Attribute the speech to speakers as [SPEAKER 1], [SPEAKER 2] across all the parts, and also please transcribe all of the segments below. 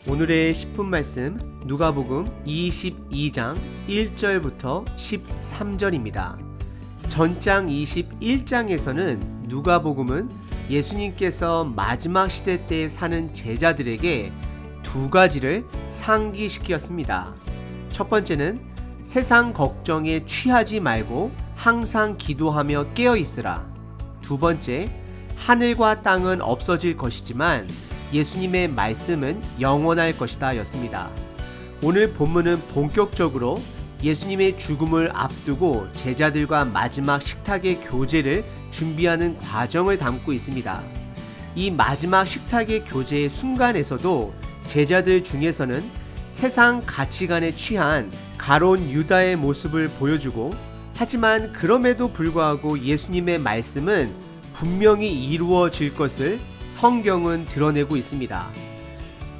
[SPEAKER 1] 오늘의 10분 말씀 누가복음 22장 1절부터 13절입니다. 전장 21장에서는 누가복음은 예수님께서 마지막 시대 때 사는 제자들에게 두 가지를 상기시켰습니다. 첫 번째는 세상 걱정에 취하지 말고 항상 기도하며 깨어 있으라. 두 번째, 하늘과 땅은 없어질 것이지만 예수님의 말씀은 영원할 것이다 였습니다. 오늘 본문은 본격적으로 예수님의 죽음을 앞두고 제자들과 마지막 식탁의 교제를 준비하는 과정을 담고 있습니다. 이 마지막 식탁의 교제의 순간에서도 제자들 중에서는 세상 가치관에 취한 가론 유다의 모습을 보여주고, 하지만 그럼에도 불구하고 예수님의 말씀은 분명히 이루어질 것을 성경은 드러내고 있습니다.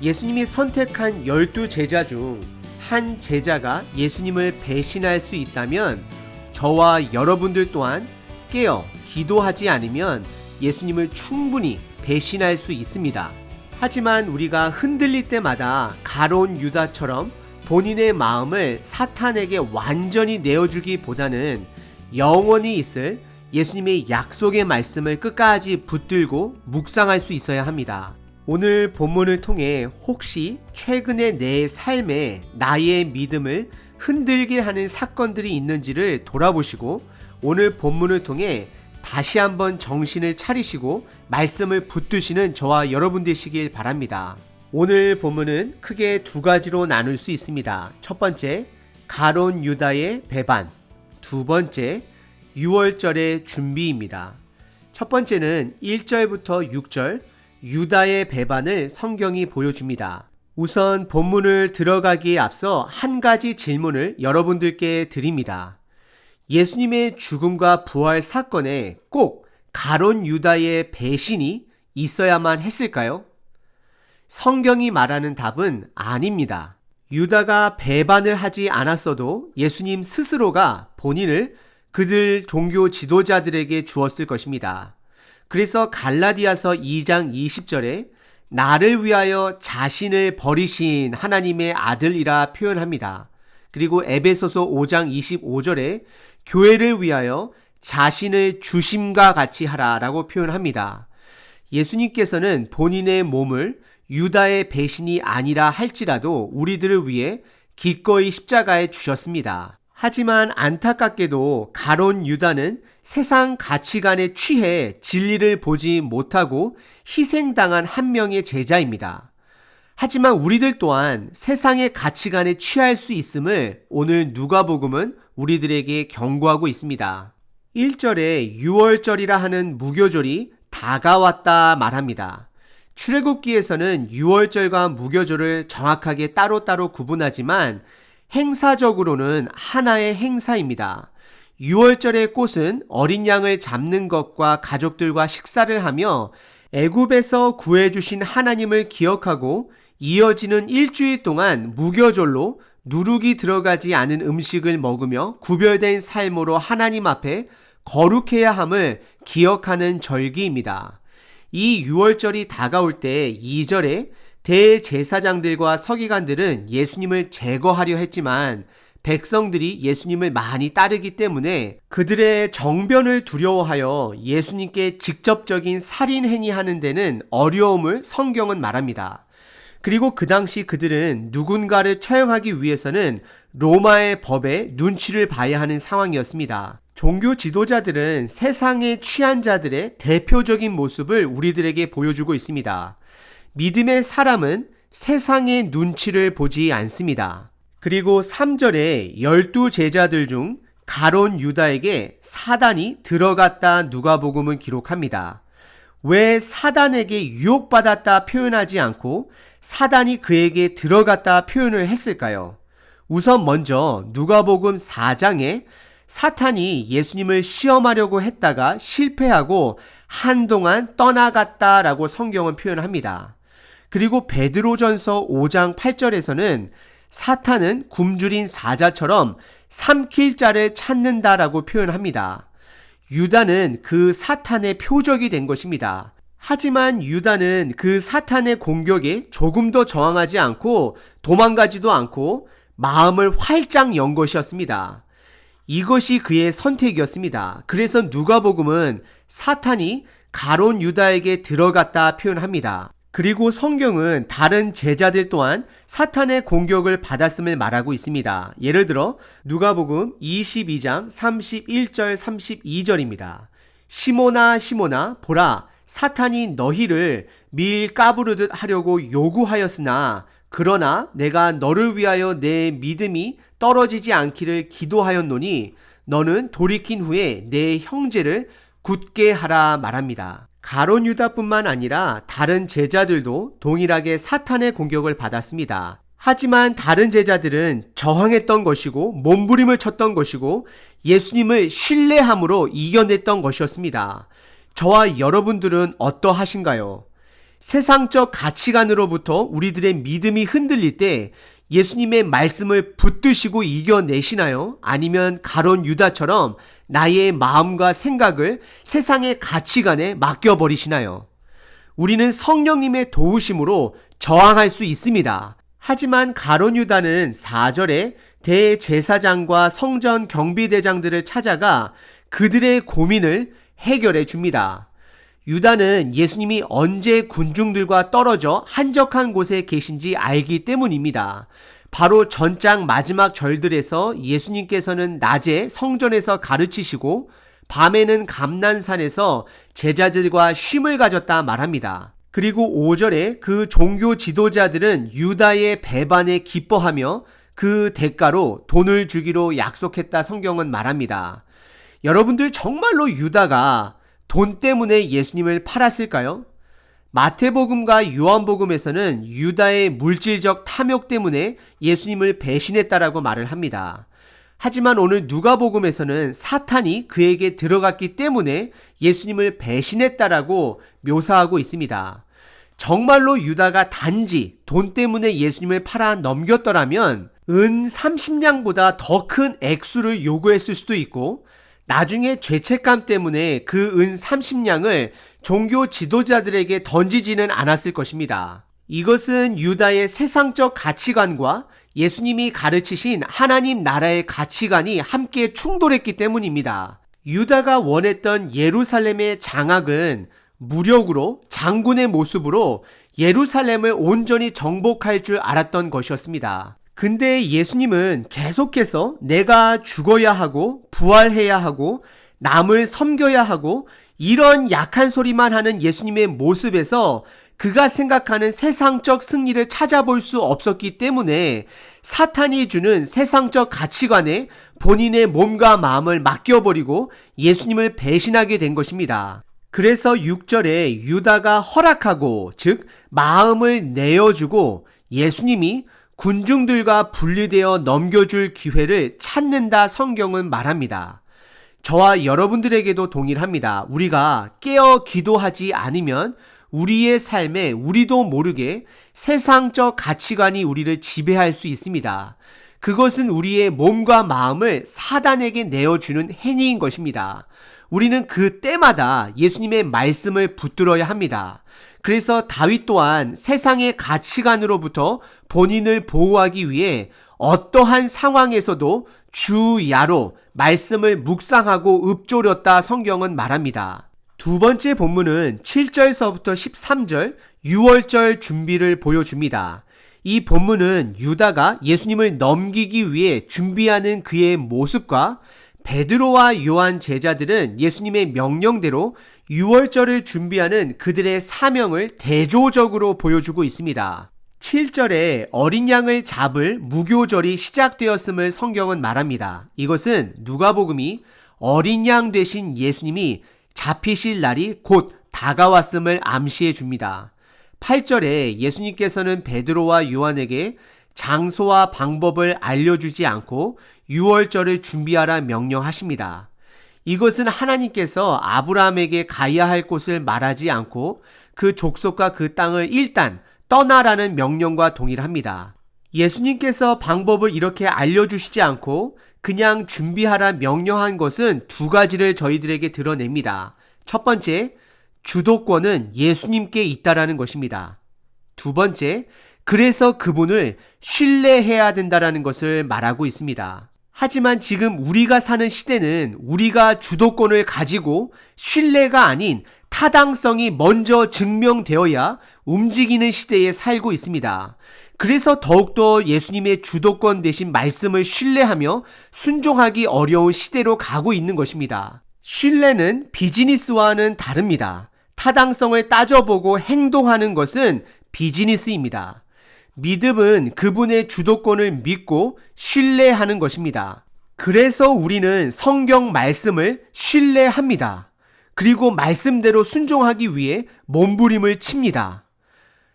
[SPEAKER 1] 예수님이 선택한 12 제자 중 한 제자가 예수님을 배신할 수 있다면 저와 여러분들 또한 깨어 기도하지 않으면 예수님을 충분히 배신할 수 있습니다. 하지만 우리가 흔들릴 때마다 가론 유다처럼 본인의 마음을 사탄에게 완전히 내어주기보다는 영원히 있을 예수님의 약속의 말씀을 끝까지 붙들고 묵상할 수 있어야 합니다. 오늘 본문을 통해 혹시 최근에 내 삶에 나의 믿음을 흔들게 하는 사건들이 있는지를 돌아보시고 오늘 본문을 통해 다시 한번 정신을 차리시고 말씀을 붙드시는 저와 여러분 되시길 바랍니다. 오늘 본문은 크게 두 가지로 나눌 수 있습니다. 첫 번째, 가론 유다의 배반. 두 번째, 유월절의 준비입니다. 첫 번째는 1절부터 6절 유다의 배반을 성경이 보여줍니다. 우선 본문을 들어가기에 앞서 한 가지 질문을 여러분들께 드립니다. 예수님의 죽음과 부활 사건에 꼭 가론 유다의 배신이 있어야만 했을까요? 성경이 말하는 답은 아닙니다. 유다가 배반을 하지 않았어도 예수님 스스로가 본인을 그들 종교 지도자들에게 주었을 것입니다. 그래서 갈라디아서 2장 20절에 나를 위하여 자신을 버리신 하나님의 아들이라 표현합니다. 그리고 에베소서 5장 25절에 교회를 위하여 자신을 주심과 같이 하라 라고 표현합니다. 예수님께서는 본인의 몸을 유다의 배신이 아니라 할지라도 우리들을 위해 기꺼이 십자가에 주셨습니다. 하지만 안타깝게도 가론 유다는 세상 가치관에 취해 진리를 보지 못하고 희생당한 한 명의 제자입니다. 하지만 우리들 또한 세상의 가치관에 취할 수 있음을 오늘 누가복음은 우리들에게 경고하고 있습니다. 1절에 유월절이라 하는 무교절이 다가왔다 말합니다. 출애굽기에서는 유월절과 무교절을 정확하게 따로따로 구분하지만 행사적으로는 하나의 행사입니다. 유월절의 꽃은 어린 양을 잡는 것과 가족들과 식사를 하며 애굽에서 구해주신 하나님을 기억하고 이어지는 일주일 동안 무교절로 누룩이 들어가지 않은 음식을 먹으며 구별된 삶으로 하나님 앞에 거룩해야 함을 기억하는 절기입니다. 이 유월절이 다가올 때 2절에 대제사장들과 서기관들은 예수님을 제거하려 했지만 백성들이 예수님을 많이 따르기 때문에 그들의 정변을 두려워하여 예수님께 직접적인 살인 행위하는 데는 어려움을 성경은 말합니다. 그리고 그 당시 그들은 누군가를 처형하기 위해서는 로마의 법에 눈치를 봐야 하는 상황이었습니다. 종교 지도자들은 세상에 취한 자들의 대표적인 모습을 우리들에게 보여주고 있습니다. 믿음의 사람은 세상의 눈치를 보지 않습니다. 그리고 3절에 12 제자들 중 가론 유다에게 사단이 들어갔다 누가복음은 기록합니다. 왜 사단에게 유혹받았다 표현하지 않고 사단이 그에게 들어갔다 표현을 했을까요? 우선 먼저 누가복음 4장에 사탄이 예수님을 시험하려고 했다가 실패하고 한동안 떠나갔다라고 성경은 표현합니다. 그리고 베드로전서 5장 8절에서는 사탄은 굶주린 사자처럼 삼킬 자를 찾는다라고 표현합니다. 유다는 그 사탄의 표적이 된 것입니다. 하지만 유다는 그 사탄의 공격에 조금도 저항하지 않고 도망가지도 않고 마음을 활짝 연 것이었습니다. 이것이 그의 선택이었습니다. 그래서 누가복음은 사탄이 가룟 유다에게 들어갔다 표현합니다. 그리고 성경은 다른 제자들 또한 사탄의 공격을 받았음을 말하고 있습니다. 예를 들어 누가복음 22장 31절 32절입니다. 시몬아 시몬아 보라 사탄이 너희를 밀 까부르듯 하려고 요구하였으나 그러나 내가 너를 위하여 내 믿음이 떨어지지 않기를 기도하였노니 너는 돌이킨 후에 내 형제를 굳게 하라 말합니다. 가룟 유다뿐만 아니라 다른 제자들도 동일하게 사탄의 공격을 받았습니다. 하지만 다른 제자들은 저항했던 것이고 몸부림을 쳤던 것이고 예수님을 신뢰함으로 이겨냈던 것이었습니다. 저와 여러분들은 어떠하신가요? 세상적 가치관으로부터 우리들의 믿음이 흔들릴 때 예수님의 말씀을 붙드시고 이겨내시나요? 아니면 가룟 유다처럼 나의 마음과 생각을 세상의 가치관에 맡겨버리시나요? 우리는 성령님의 도우심으로 저항할 수 있습니다. 하지만 가룟 유다는 4절에 대제사장과 성전 경비대장들을 찾아가 그들의 고민을 해결해 줍니다. 유다는 예수님이 언제 군중들과 떨어져 한적한 곳에 계신지 알기 때문입니다. 바로 전장 마지막 절들에서 예수님께서는 낮에 성전에서 가르치시고 밤에는 감난산에서 제자들과 쉼을 가졌다 말합니다. 그리고 5절에 그 종교 지도자들은 유다의 배반에 기뻐하며 그 대가로 돈을 주기로 약속했다 성경은 말합니다. 여러분들 정말로 유다가 돈 때문에 예수님을 팔았을까요? 마태복음과 요한복음에서는 유다의 물질적 탐욕 때문에 예수님을 배신했다라고 말을 합니다. 하지만 오늘 누가복음에서는 사탄이 그에게 들어갔기 때문에 예수님을 배신했다라고 묘사하고 있습니다. 정말로 유다가 단지 돈 때문에 예수님을 팔아 넘겼더라면 은 30냥보다 더 큰 액수를 요구했을 수도 있고 나중에 죄책감 때문에 그 은 30냥을 종교 지도자들에게 던지지는 않았을 것입니다. 이것은 유다의 세상적 가치관과 예수님이 가르치신 하나님 나라의 가치관이 함께 충돌했기 때문입니다. 유다가 원했던 예루살렘의 장악은 무력으로 장군의 모습으로 예루살렘을 온전히 정복할 줄 알았던 것이었습니다. 근데 예수님은 계속해서 내가 죽어야 하고 부활해야 하고 남을 섬겨야 하고 이런 약한 소리만 하는 예수님의 모습에서 그가 생각하는 세상적 승리를 찾아볼 수 없었기 때문에 사탄이 주는 세상적 가치관에 본인의 몸과 마음을 맡겨버리고 예수님을 배신하게 된 것입니다. 그래서 6절에 유다가 허락하고 즉 마음을 내어주고 예수님이 군중들과 분리되어 넘겨줄 기회를 찾는다 성경은 말합니다. 저와 여러분들에게도 동일합니다. 우리가 깨어 기도하지 않으면 우리의 삶에 우리도 모르게 세상적 가치관이 우리를 지배할 수 있습니다. 그것은 우리의 몸과 마음을 사단에게 내어주는 행위인 것입니다. 우리는 그 때마다 예수님의 말씀을 붙들어야 합니다. 그래서 다윗 또한 세상의 가치관으로부터 본인을 보호하기 위해 어떠한 상황에서도 주야로 말씀을 묵상하고 읊조렸다 성경은 말합니다. 두 번째 본문은 7절서부터 13절 6월절 준비를 보여줍니다. 이 본문은 유다가 예수님을 넘기기 위해 준비하는 그의 모습과 베드로와 요한 제자들은 예수님의 명령대로 유월절을 준비하는 그들의 사명을 대조적으로 보여주고 있습니다. 7절에 어린 양을 잡을 무교절이 시작되었음을 성경은 말합니다. 이것은 누가복음이 어린 양 되신 예수님이 잡히실 날이 곧 다가왔음을 암시해 줍니다. 8절에 예수님께서는 베드로와 요한에게 장소와 방법을 알려주지 않고 유월절을 준비하라 명령하십니다. 이것은 하나님께서 아브라함에게 가야 할 곳을 말하지 않고 그 족속과 그 땅을 일단 떠나라는 명령과 동일합니다. 예수님께서 방법을 이렇게 알려주시지 않고 그냥 준비하라 명령한 것은 두 가지를 저희들에게 드러냅니다. 첫 번째, 주도권은 예수님께 있다라는 것입니다. 두 번째, 그래서 그분을 신뢰해야 된다라는 것을 말하고 있습니다. 하지만 지금 우리가 사는 시대는 우리가 주도권을 가지고 신뢰가 아닌 타당성이 먼저 증명되어야 움직이는 시대에 살고 있습니다. 그래서 더욱더 예수님의 주도권 대신 말씀을 신뢰하며 순종하기 어려운 시대로 가고 있는 것입니다. 신뢰는 비즈니스와는 다릅니다. 타당성을 따져보고 행동하는 것은 비즈니스입니다. 믿음은 그분의 주도권을 믿고 신뢰하는 것입니다. 그래서 우리는 성경 말씀을 신뢰합니다. 그리고 말씀대로 순종하기 위해 몸부림을 칩니다.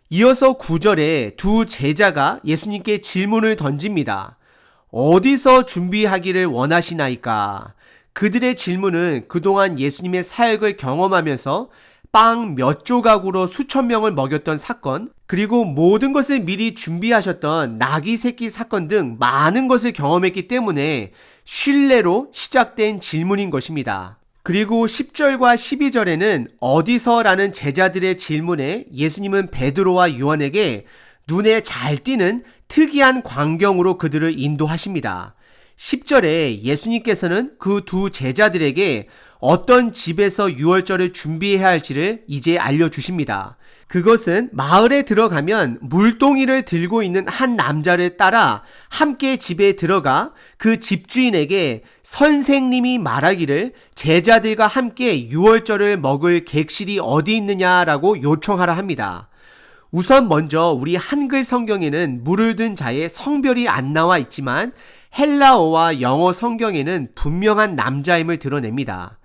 [SPEAKER 1] 이어서 9절에 두 제자가 예수님께 질문을 던집니다. 어디서 준비하기를 원하시나이까? 그들의 질문은 그동안 예수님의 사역을 경험하면서 빵 몇 조각으로 수천 명을 먹였던 사건, 그리고 모든 것을 미리 준비하셨던 나귀 새끼 사건 등 많은 것을 경험했기 때문에 신뢰로 시작된 질문인 것입니다. 그리고 10절과 12절에는 어디서라는 제자들의 질문에 예수님은 베드로와 요한에게 눈에 잘 띄는 특이한 광경으로 그들을 인도하십니다. 10절에 예수님께서는 그 두 제자들에게 어떤 집에서 유월절을 준비해야 할지를 이제 알려주십니다. 그것은 마을에 들어가면 물동이를 들고 있는 한 남자를 따라 함께 집에 들어가 그 집주인에게 선생님이 말하기를 제자들과 함께 유월절을 먹을 객실이 어디 있느냐라고 요청하라 합니다. 우선 먼저 우리 한글 성경에는 물을 든 자의 성별이 안 나와 있지만 헬라어와 영어 성경에는 분명한 남자임을 드러냅니다.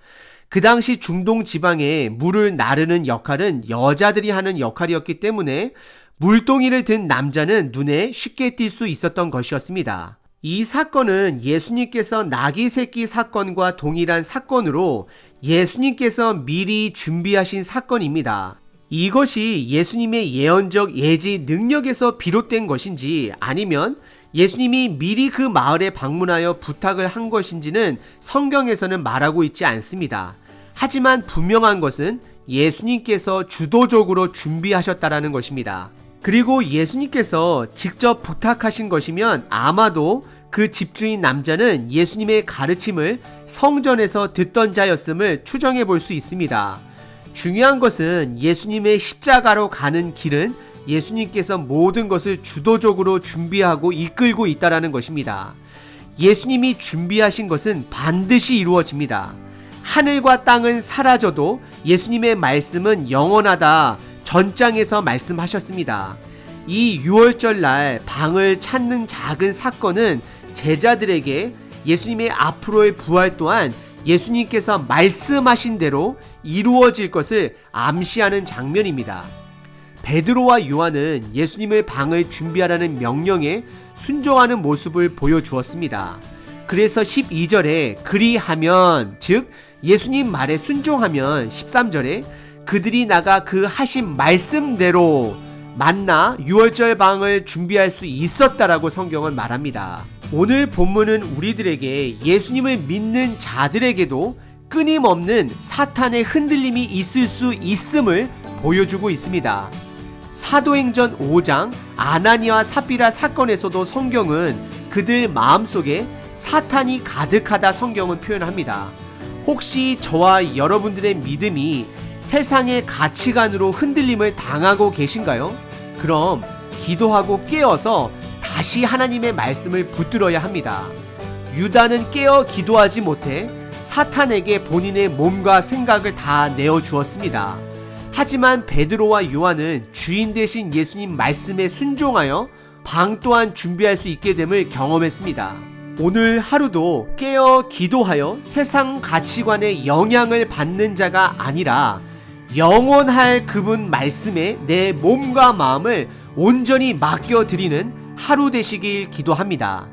[SPEAKER 1] 그 당시 중동 지방에 물을 나르는 역할은 여자들이 하는 역할이었기 때문에 물동이를 든 남자는 눈에 쉽게 띌 수 있었던 것이었습니다. 이 사건은 예수님께서 나귀 새끼 사건과 동일한 사건으로 예수님께서 미리 준비하신 사건입니다. 이것이 예수님의 예언적 예지 능력에서 비롯된 것인지 아니면 예수님이 미리 그 마을에 방문하여 부탁을 한 것인지는 성경에서는 말하고 있지 않습니다. 하지만 분명한 것은 예수님께서 주도적으로 준비하셨다라는 것입니다. 그리고 예수님께서 직접 부탁하신 것이면 아마도 그 집주인 남자는 예수님의 가르침을 성전에서 듣던 자였음을 추정해 볼 수 있습니다. 중요한 것은 예수님의 십자가로 가는 길은 예수님께서 모든 것을 주도적으로 준비하고 이끌고 있다는 것입니다. 예수님이 준비하신 것은 반드시 이루어집니다. 하늘과 땅은 사라져도 예수님의 말씀은 영원하다 전장에서 말씀하셨습니다. 이 유월절 날 방을 찾는 작은 사건은 제자들에게 예수님의 앞으로의 부활 또한 예수님께서 말씀하신 대로 이루어질 것을 암시하는 장면입니다. 베드로와 요한은 예수님의 방을 준비하라는 명령에 순종하는 모습을 보여주었습니다. 그래서 12절에 그리하면, 즉 예수님 말에 순종하면 13절에 그들이 나가 그 하신 말씀대로 만나 유월절 방을 준비할 수 있었다라고 성경은 말합니다. 오늘 본문은 우리들에게 예수님을 믿는 자들에게도 끊임없는 사탄의 흔들림이 있을 수 있음을 보여주고 있습니다. 사도행전 5장 아나니와 삽비라 사건에서도 성경은 그들 마음속에 사탄이 가득하다 성경은 표현합니다. 혹시 저와 여러분들의 믿음이 세상의 가치관으로 흔들림을 당하고 계신가요? 그럼 기도하고 깨어서 다시 하나님의 말씀을 붙들어야 합니다. 유다는 깨어 기도하지 못해 사탄에게 본인의 몸과 생각을 다 내어주었습니다. 하지만 베드로와 요한은 주인 되신 예수님 말씀에 순종하여 방 또한 준비할 수 있게 됨을 경험했습니다. 오늘 하루도 깨어 기도하여 세상 가치관의 영향을 받는 자가 아니라 영원할 그분 말씀에 내 몸과 마음을 온전히 맡겨드리는 하루 되시길 기도합니다.